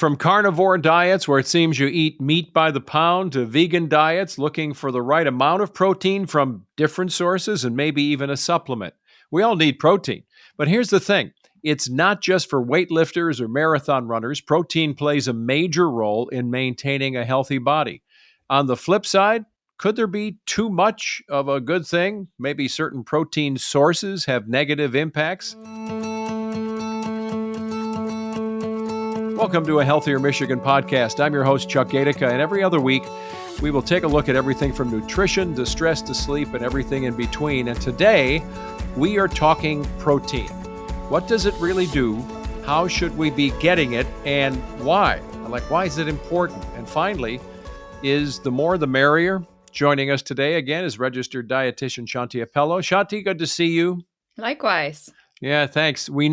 From carnivore diets where it seems you eat meat by the pound to vegan diets looking for the right amount of protein from different sources and maybe even a supplement. We all need protein. But here's the thing. It's not just for weightlifters or marathon runners. Protein plays a major role in maintaining a healthy body. On the flip side, could there be too much of a good thing? Maybe certain protein sources have negative impacts? Welcome to a Healthier Michigan podcast. I'm your host, Chuck Gaidica, and every other week, we will take a look at everything from nutrition to stress to sleep and everything in between. And today, we are talking protein. What does it really do? How should we be getting it? And why? Why is it important? And finally, is the more the merrier? Joining us today again is Registered Dietitian Shanthi Appelö. Shanthi, good to see you. Likewise. Yeah, thanks. We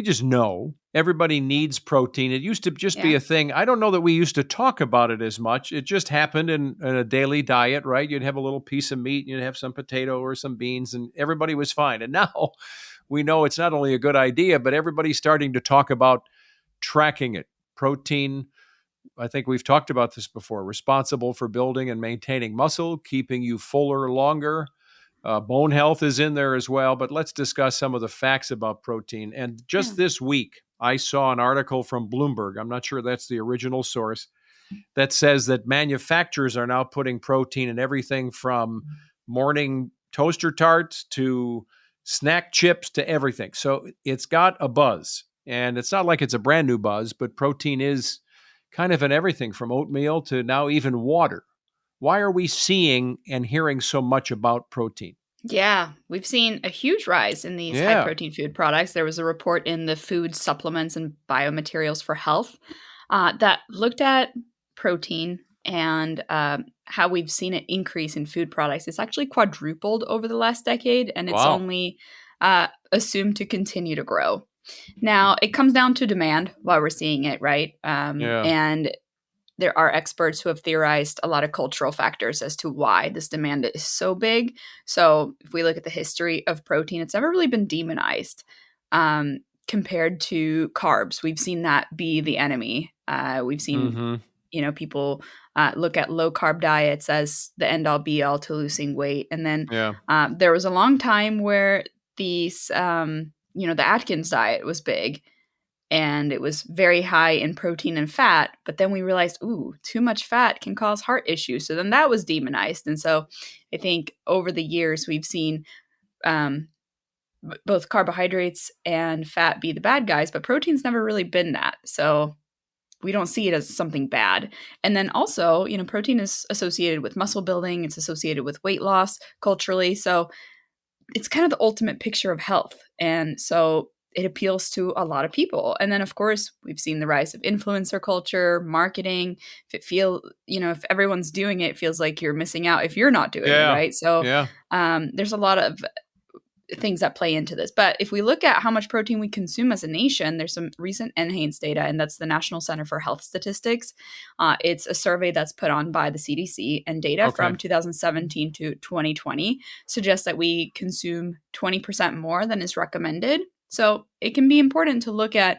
just know everybody needs protein. It used to just be a thing. I don't know that we used to talk about it as much. It just happened in a daily diet, right? You'd have a little piece of meat, and you'd have some potato or some beans, and everybody was fine. And now we know it's not only a good idea, but everybody's starting to talk about tracking it. Protein, I think we've talked about this before, responsible for building and maintaining muscle, keeping you fuller longer. Bone health is in there as well, but let's discuss some of the facts about protein. And just this week, I saw an article from Bloomberg. I'm not sure that's the original source that says that manufacturers are now putting protein in everything from morning toaster tarts to snack chips to everything. So it's got a buzz, and it's not like it's a brand new buzz, but protein is kind of in everything from oatmeal to now even water. Why are we seeing and hearing so much about protein? Yeah, we've seen a huge rise in these high protein food products. There was a report in the Food Supplements and Biomaterials for Health that looked at protein and how we've seen it increase in food products. It's actually quadrupled over the last decade, and it's only assumed to continue to grow. Now, it comes down to demand why we're seeing it, right? And there are experts who have theorized a lot of cultural factors as to why this demand is so big. So if we look at the history of protein, it's never really been demonized compared to carbs. We've seen that be the enemy. We've seen, people look at low carb diets as the end all be all to losing weight. And then there was a long time where these, the Atkins diet was big. And it was very high in protein and fat. But then we realized, too much fat can cause heart issues. So then that was demonized. And so I think over the years, we've seen both carbohydrates and fat be the bad guys, but protein's never really been that. So we don't see it as something bad. And then also, protein is associated with muscle building. It's associated with weight loss culturally. So it's kind of the ultimate picture of health. And so it appeals to a lot of people. And then, of course, we've seen the rise of influencer culture, marketing. If everyone's doing it, it feels like you're missing out if you're not doing it, right? So there's a lot of things that play into this. But if we look at how much protein we consume as a nation, there's some recent NHANES data, and that's the National Center for Health Statistics. It's a survey that's put on by the CDC, and data from 2017 to 2020 suggests that we consume 20% more than is recommended. So it can be important to look at,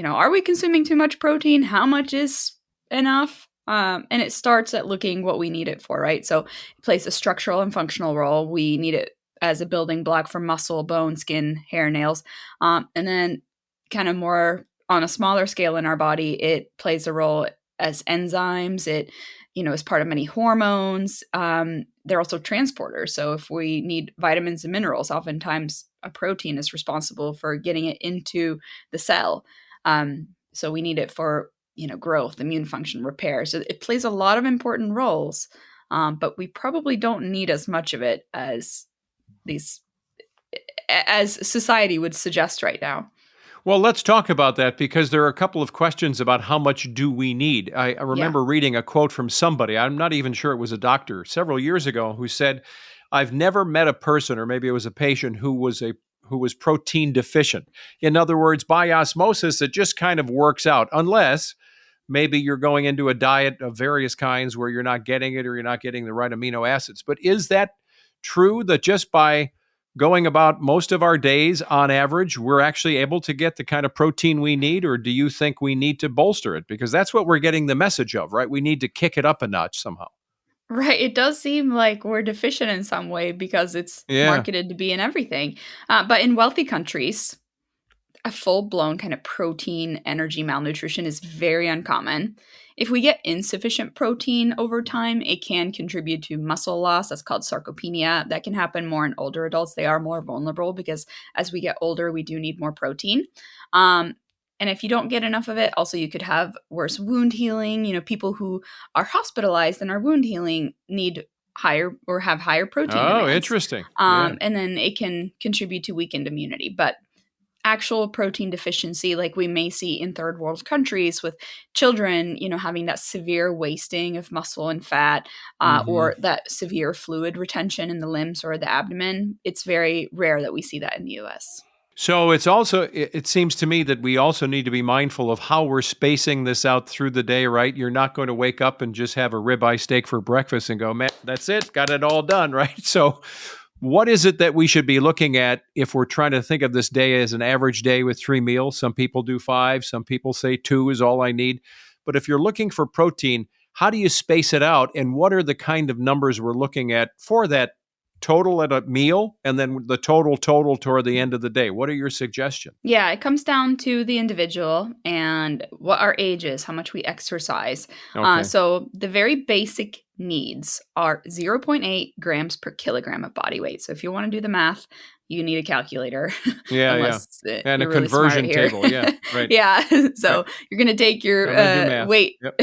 are we consuming too much protein? How much is enough? And it starts at looking what we need it for, right? So it plays a structural and functional role. We need it as a building block for muscle, bone, skin, hair, nails. And then kind of more on a smaller scale in our body, it plays a role as enzymes. It, is part of many hormones. They're also transporters. So if we need vitamins and minerals, oftentimes a protein is responsible for getting it into the cell. So we need it for, growth, immune function, repair. So it plays a lot of important roles, but we probably don't need as much of it as society would suggest right now. Well, let's talk about that because there are a couple of questions about how much do we need. I remember reading a quote from somebody, I'm not even sure it was a doctor, several years ago, who said, I've never met a person, or maybe it was a patient, who was protein deficient. In other words, by osmosis, it just kind of works out, unless maybe you're going into a diet of various kinds where you're not getting it or you're not getting the right amino acids. But is that true that just by going about most of our days on average, we're actually able to get the kind of protein we need? Or do you think we need to bolster it? Because that's what we're getting the message of, right? We need to kick it up a notch somehow. Right. It does seem like we're deficient in some way because it's Yeah. marketed to be in everything. But in wealthy countries, a full-blown kind of protein energy malnutrition is very uncommon. If we get insufficient protein over time, it can contribute to muscle loss. That's called sarcopenia. That can happen more in older adults. They are more vulnerable because as we get older, we do need more protein. And if you don't get enough of it, also you could have worse wound healing. People who are hospitalized and are wound healing need higher or have higher protein Oh, demands. interesting. Yeah. And then it can contribute to weakened immunity. But actual protein deficiency, like we may see in third world countries with children, having that severe wasting of muscle and fat, or that severe fluid retention in the limbs or the abdomen, it's very rare that we see that in the US. So it seems to me that we also need to be mindful of how we're spacing this out through the day, right? You're not going to wake up and just have a ribeye steak for breakfast and go, man, that's it, got it all done, right? So what is it that we should be looking at if we're trying to think of this day as an average day with 3 meals? Some people do 5, some people say 2 is all I need. But if you're looking for protein, how do you space it out? And what are the kind of numbers we're looking at for that total at a meal and then the total toward the end of the day? What are your suggestions? Yeah, it comes down to the individual and what our age is, how much we exercise. Okay. So the very basic needs are 0.8 grams per kilogram of body weight. So if you want to do the math, you need a calculator. Yeah, Unless and you're a really smart conversion here. table. Yeah, right. Yeah. So you're going to take your I'm gonna do math. weight. Yep.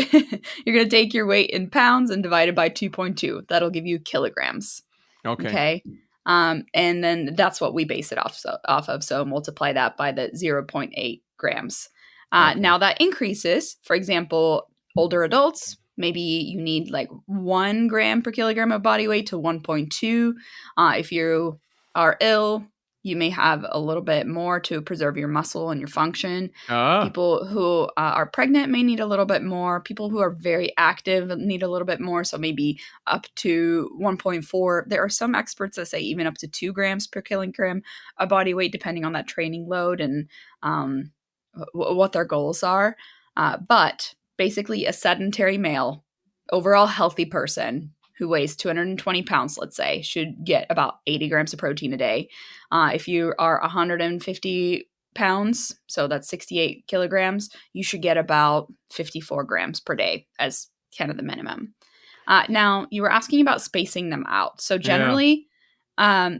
You're going to take your weight in pounds and divide it by 2.2. That'll give you kilograms. Okay. And then that's what we base it off of. So multiply that by the 0.8 grams. Okay. Now that increases. For example, older adults, maybe you need like 1 gram per kilogram of body weight to 1.2. If you are ill, you may have a little bit more to preserve your muscle and your function. People who are pregnant may need a little bit more. People who are very active need a little bit more. So maybe up to 1.4. There are some experts that say even up to 2 grams per kilogram of body weight, depending on that training load and what their goals are. But basically a sedentary male, overall healthy person who weighs 220 pounds, let's say, should get about 80 grams of protein a day. If you are 150 pounds, so that's 68 kilograms, you should get about 54 grams per day as kind of the minimum. Now, you were asking about spacing them out. So generally, I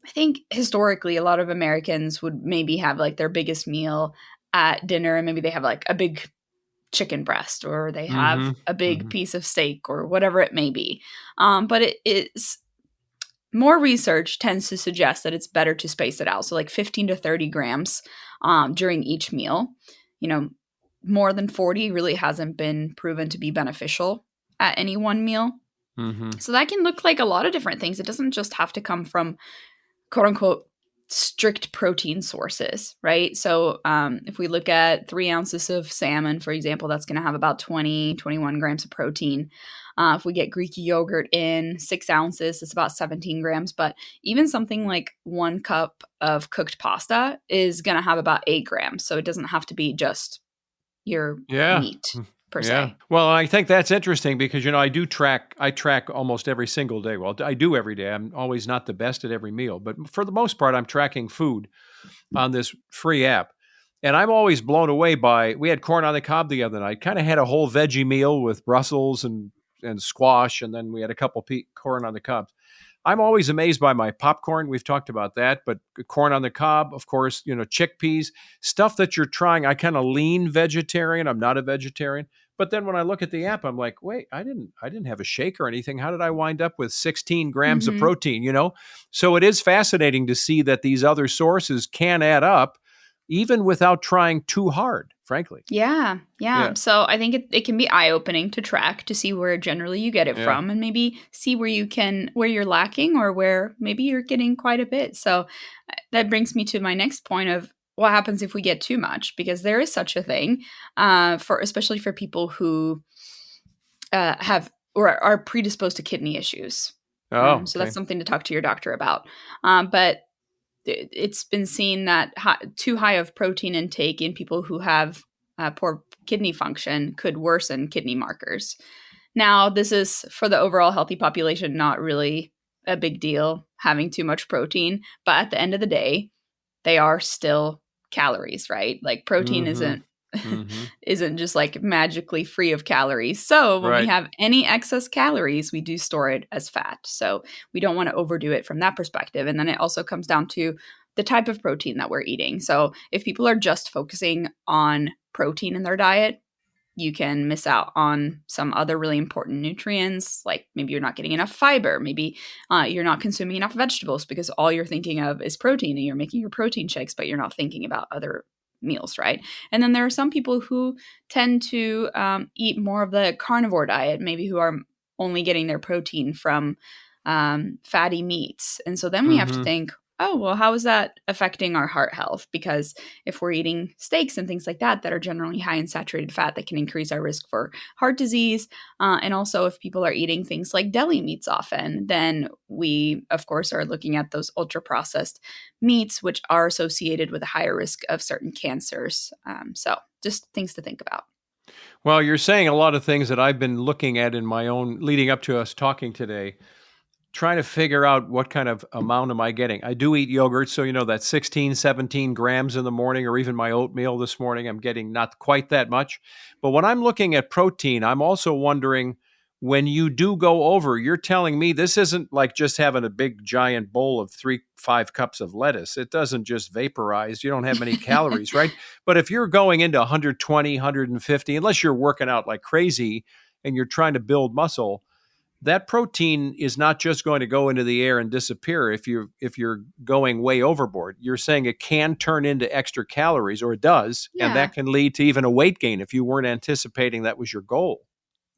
think historically, a lot of Americans would maybe have like their biggest meal at dinner, and maybe they have like a big chicken breast or they have a big piece of steak or whatever it may be. But it is more research tends to suggest that it's better to space it out. So like 15 to 30 grams during each meal. More than 40 really hasn't been proven to be beneficial at any one meal. So that can look like a lot of different things. It doesn't just have to come from quote unquote strict protein sources, right? So if we look at 3 ounces of salmon, for example, that's going to have about 21 grams of protein. If we get Greek yogurt in 6 ounces, it's about 17 grams. But even something like 1 cup of cooked pasta is going to have about 8 grams. So it doesn't have to be just your meat per se. Well, I think that's interesting because, I track almost every single day. Well, I do every day. I'm always not the best at every meal, but for the most part, I'm tracking food on this free app. And I'm always blown away we had corn on the cob the other night, kind of had a whole veggie meal with Brussels and squash. And then we had a couple corn on the cobs. I'm always amazed by my popcorn. We've talked about that, but corn on the cob, of course, chickpeas, stuff that you're trying. I kind of lean vegetarian. I'm not a vegetarian. But then when I look at the app, I'm like, wait, I didn't have a shake or anything. How did I wind up with 16 grams of protein, So it is fascinating to see that these other sources can add up even without trying too hard, frankly. Yeah. So I think it can be eye-opening to track to see where generally you get it from and maybe see where you're lacking or where maybe you're getting quite a bit. So that brings me to my next point of what happens if we get too much, because there is such a thing especially for people who have or are predisposed to kidney issues. Oh, So okay. that's something to talk to your doctor about. But it's been seen that too high of protein intake in people who have poor kidney function could worsen kidney markers. Now, this is for the overall healthy population, not really a big deal having too much protein. But at the end of the day, they are still calories, right? Like protein Mm-hmm. isn't Mm-hmm. isn't just like magically free of calories. So when we Right. have any excess calories, we do store it as fat. So we don't want to overdo it from that perspective. And then it also comes down to the type of protein that we're eating. So if people are just focusing on protein in their diet, you can miss out on some other really important nutrients, like maybe you're not getting enough fiber, maybe you're not consuming enough vegetables because all you're thinking of is protein and you're making your protein shakes, but you're not thinking about other meals, right? And then there are some people who tend to eat more of the carnivore diet, maybe who are only getting their protein from fatty meats. And so then we have to Mm-hmm. think, oh, well, how is that affecting our heart health? Because if we're eating steaks and things like that are generally high in saturated fat, that can increase our risk for heart disease. And also, if people are eating things like deli meats often, then we, of course, are looking at those ultra processed meats, which are associated with a higher risk of certain cancers. So, just things to think about. Well, you're saying a lot of things that I've been looking at in my own leading up to us talking today, trying to figure out what kind of amount am I getting. I do eat yogurt, so that 16, 17 grams in the morning, or even my oatmeal this morning, I'm getting not quite that much. But when I'm looking at protein, I'm also wondering, when you do go over, you're telling me this isn't like just having a big giant bowl of 5 cups of lettuce. It doesn't just vaporize. You don't have many calories, right? But if you're going into 120, 150, unless you're working out like crazy and you're trying to build muscle, that protein is not just going to go into the air and disappear if you're going way overboard. You're saying it can turn into extra calories, or it does, and Yeah. that can lead to even a weight gain if you weren't anticipating that was your goal.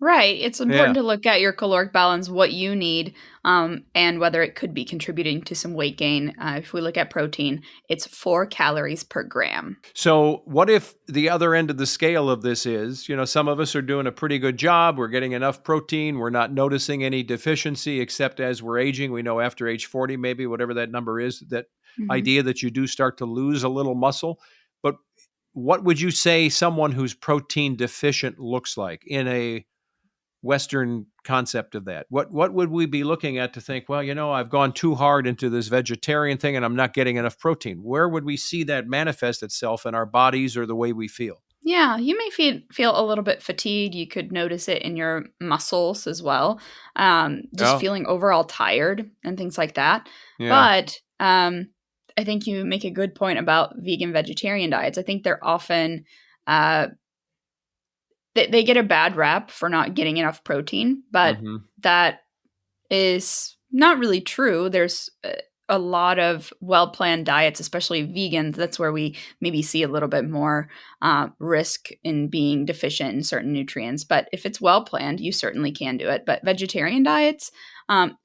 Right. It's important Yeah. to look at your caloric balance, what you need, and whether it could be contributing to some weight gain. If we look at protein, it's 4 calories per gram. So, what if the other end of the scale of this is, some of us are doing a pretty good job. We're getting enough protein. We're not noticing any deficiency, except as we're aging. We know after age 40, maybe whatever that number is, that Mhm. idea that you do start to lose a little muscle. But what would you say someone who's protein deficient looks like in a Western concept of that? What would we be looking at to think, well, I've gone too hard into this vegetarian thing and I'm not getting enough protein? Where would we see that manifest itself in our bodies or the way we feel? Yeah, you may feel a little bit fatigued. You could notice it in your muscles as well, just Oh, feeling overall tired and things like that. yeah. But I think you make a good point about vegan vegetarian diets. I think they're often uh, they get a bad rap for not getting enough protein, but Hmm. that is not really true. There's a lot of well planned diets, especially vegans. That's where we maybe see a little bit more risk in being deficient in certain nutrients. But if it's well planned, you certainly can do it. But vegetarian diets,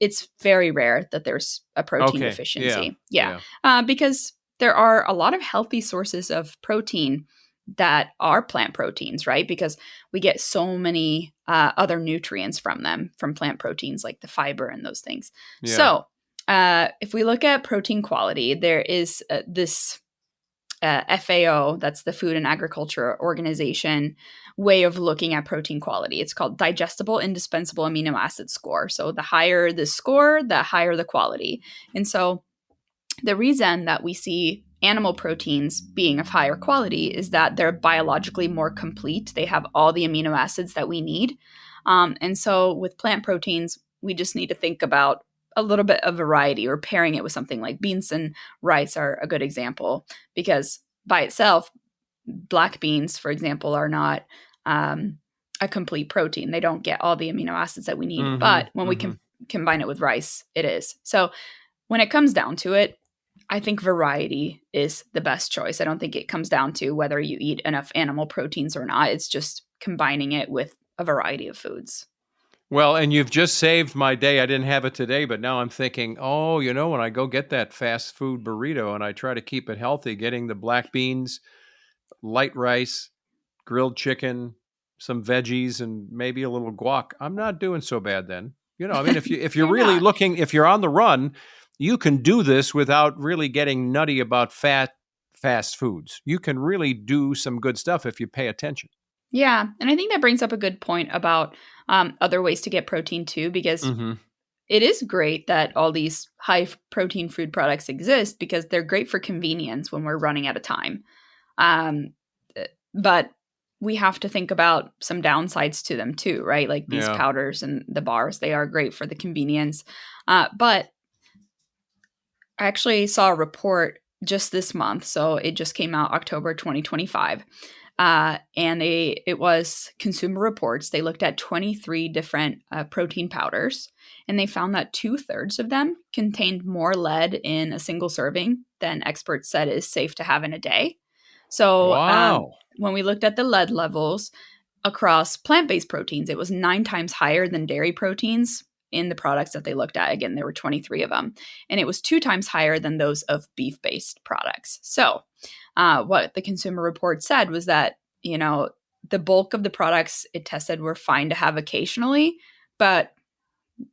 it's very rare that there's a protein Okay. Yeah. deficiency. Yeah, Yeah. because there are a lot of healthy sources of protein that are plant proteins, right? Because we get so many other nutrients from them, from plant proteins like the fiber and those things. Yeah. So, if we look at protein quality, there is this FAO, that's the Food and Agriculture Organization, way of looking at protein quality. It's called Digestible Indispensable Amino Acid Score. So, the higher the score, the higher the quality. And so, the reason that we see animal proteins being of higher quality is that they're biologically more complete. They have all the amino acids that we need. And so with plant proteins, we just need to think about a little bit of variety, or pairing it with something like beans and rice are a good example, because by itself, black beans, for example, are not a complete protein. They don't get all the amino acids that we need. Hmm. But when we Hmm. can combine it with rice, it is. So when it comes down to it, I think variety is the best choice. I don't think it comes down to whether you eat enough animal proteins or not. It's just combining it with a variety of foods. Well, and you've just saved my day. I didn't have it today, but now I'm thinking, oh, when I go get that fast food burrito and I try to keep it healthy, getting the black beans, light rice, grilled chicken, some veggies, and maybe a little guac, I'm not doing so bad then. I mean, if you're You're really not. looking, if you're on the run, you can do this without really getting nutty about fast foods. You can really do some good stuff if you pay attention. Yeah. And I think that brings up a good point about other ways to get protein too, because Mm-hmm. it is great that all these high protein food products exist because they're great for convenience when we're running out of time. Um, but we have to think about some downsides to them too, right? Like these Yeah. powders and the bars, they are great for the convenience. But I actually saw a report just this month. So it just came out October 2025. And it was Consumer Reports. They looked at 23 different protein powders, and they found that 2/3 of them contained more lead in a single serving than experts said is safe to have in a day. So Wow. when we looked at the lead levels across plant-based proteins, it was 9 times higher than dairy proteins in the products that they looked at. Again, there were 23 of them, and it was 2 times higher than those of beef-based products. So what the Consumer Report said was that, the bulk of the products it tested were fine to have occasionally, but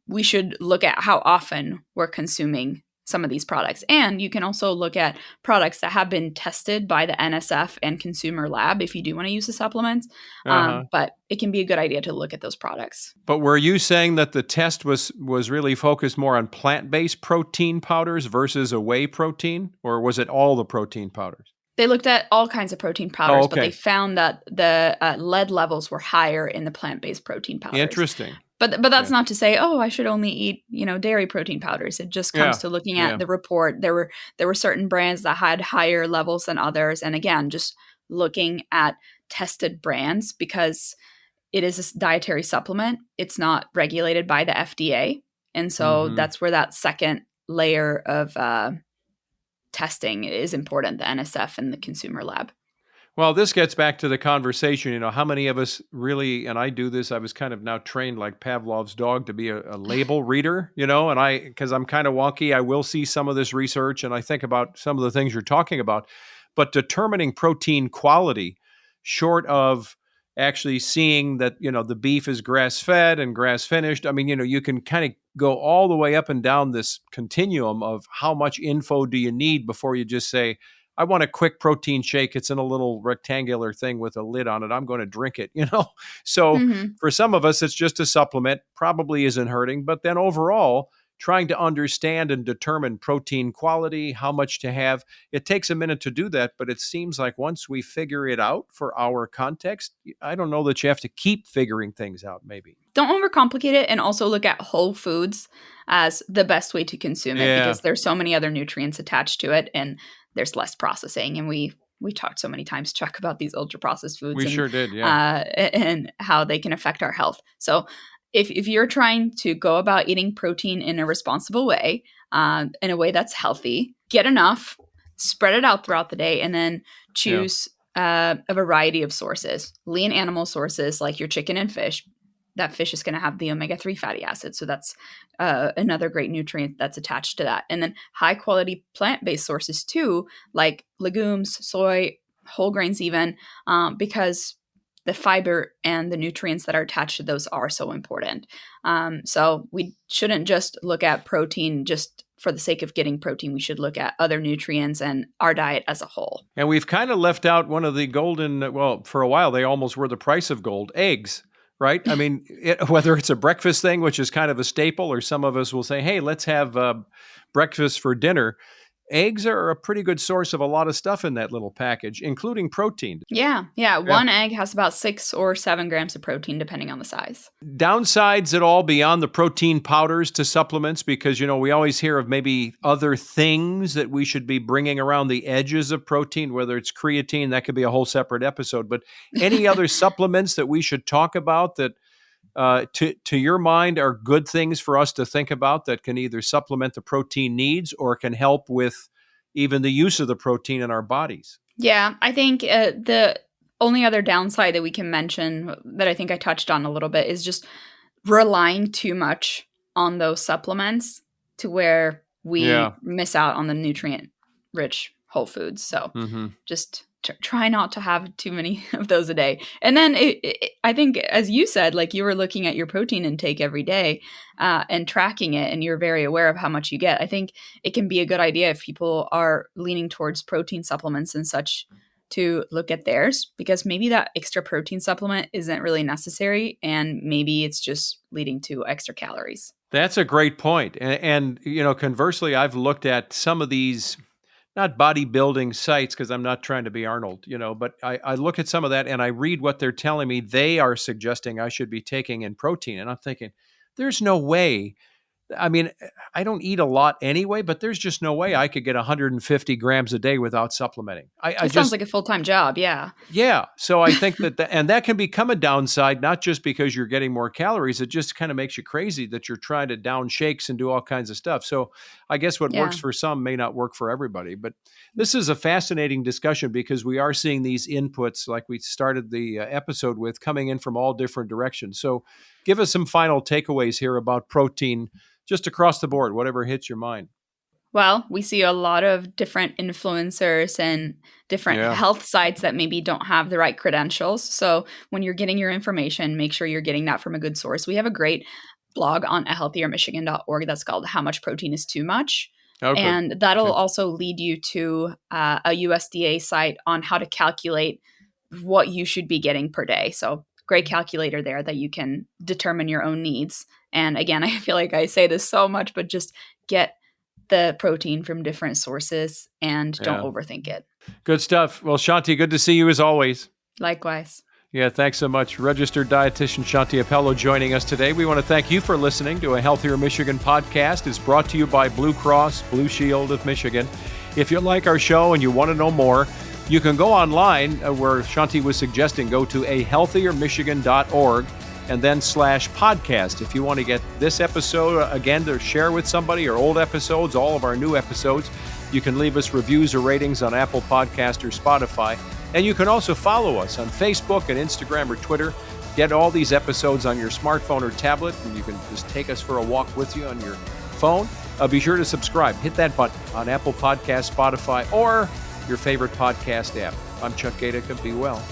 we should look at how often we're consuming some of these products. And you can also look at products that have been tested by the NSF and Consumer Lab if you do want to use the supplements. Uh-huh. But it can be a good idea to look at those products. But were you saying that the test was really focused more on plant-based protein powders versus a whey protein, or was it all the protein powders? They looked at all kinds of protein Oh, powders, but they okay. found that the lead levels were higher in the plant-based protein powders. Interesting. But that's Yeah. not to say, oh, I should only eat, dairy protein powders. It just comes Yeah. to looking Yeah. at the report. There were certain brands that had higher levels than others, and again, just looking at tested brands because it is a dietary supplement. It's not regulated by the FDA, and so Mm-hmm. that's where that second layer of testing is important. The NSF and the Consumer Lab. Well, this gets back to the conversation, how many of us really, and I do this, I was kind of now trained like Pavlov's dog to be a label reader, because I'm kind of wonky, I will see some of this research and I think about some of the things you're talking about, but determining protein quality, short of actually seeing that, the beef is grass fed and grass finished. I mean, you can kind of go all the way up and down this continuum of how much info do you need before you just say, I want a quick protein shake. It's in a little rectangular thing with a lid on it. I'm going to drink it. So Mm-hmm. for some of us, it's just a supplement, probably isn't hurting. But then overall, trying to understand and determine protein quality, how much to have, it takes a minute to do that. But it seems like once we figure it out for our context, I don't know that you have to keep figuring things out, maybe. Don't overcomplicate it, and also look at whole foods as the best way to consume it Yeah, because there's so many other nutrients attached to it, and there's less processing. And we talked so many times, Chuck, about these ultra processed foods we sure did. Yeah. and how they can affect our health. So if you're trying to go about eating protein in a responsible way, in a way that's healthy, get enough, spread it out throughout the day, and then Yeah. choose a variety of sources. Lean animal sources like your chicken and fish. That fish is going to have the omega-3 fatty acids. So that's another great nutrient that's attached to that. And then high quality plant-based sources too, like legumes, soy, whole grains even, because the fiber and the nutrients that are attached to those are so important. So we shouldn't just look at protein just for the sake of getting protein. We should look at other nutrients and our diet as a whole. And we've kind of left out one of the golden, well, for a while, they almost were the price of gold, eggs, right? I mean, whether it's a breakfast thing, which is kind of a staple, or some of us will say, hey, let's have breakfast for dinner. Eggs are a pretty good source of a lot of stuff in that little package, including protein. Yeah. One egg has about 6 or 7 grams of protein, depending on the size. Downsides at all beyond the protein powders to supplements? Because, we always hear of maybe other things that we should be bringing around the edges of protein, whether it's creatine, that could be a whole separate episode. But any other supplements that we should talk about that, to your mind, are good things for us to think about that can either supplement the protein needs or can help with even the use of the protein in our bodies? Yeah, I think the only other downside that we can mention that I think I touched on a little bit is just relying too much on those supplements to where we Yeah. miss out on the nutrient rich whole foods. So Mm-hmm. just try not to have too many of those a day. And then I think, as you said, like you were looking at your protein intake every day and tracking it, and you're very aware of how much you get. I think it can be a good idea if people are leaning towards protein supplements and such to look at theirs, because maybe that extra protein supplement isn't really necessary, and maybe it's just leading to extra calories. That's a great point. And conversely, I've looked at some of these, not bodybuilding sites, because I'm not trying to be Arnold, but I look at some of that and I read what they're telling me they are suggesting I should be taking in protein. And I'm thinking, there's no way. I mean, I don't eat a lot anyway, but there's just no way I could get 150 grams a day without supplementing. It sounds like a full-time job. Yeah. Yeah. So I think and that can become a downside, not just because you're getting more calories. It just kind of makes you crazy that you're trying to down shakes and do all kinds of stuff. So I guess what works for some may not work for everybody. But this is a fascinating discussion because we are seeing these inputs, like we started the episode with, coming in from all different directions. So give us some final takeaways here about protein, just across the board, whatever hits your mind. Well, we see a lot of different influencers and different health sites that maybe don't have the right credentials. So when you're getting your information, make sure you're getting that from a good source. We have a great blog on ahealthiermichigan.org that's called How Much Protein is Too Much. Okay. And that'll also lead you to a USDA site on how to calculate what you should be getting per day. So great calculator there that you can determine your own needs. And again, I feel like I say this so much, but just get the protein from different sources and don't overthink it. Good stuff. Well, Shanthi, good to see you as always. Likewise. Yeah, thanks so much. Registered Dietitian Shanthi Appelö joining us today. We want to thank you for listening to A Healthier Michigan podcast. It's brought to you by Blue Cross Blue Shield of Michigan. If you like our show and you want to know more, you can go online where Shanthi was suggesting, go to ahealthiermichigan.org and then /podcast. If you want to get this episode again to share with somebody, or old episodes, all of our new episodes, you can leave us reviews or ratings on Apple Podcast or Spotify. And you can also follow us on Facebook and Instagram or Twitter. Get all these episodes on your smartphone or tablet, and you can just take us for a walk with you on your phone. Be sure to subscribe. Hit that button on Apple Podcast, Spotify, or your favorite podcast app. I'm Chuck Gaidica. Be well.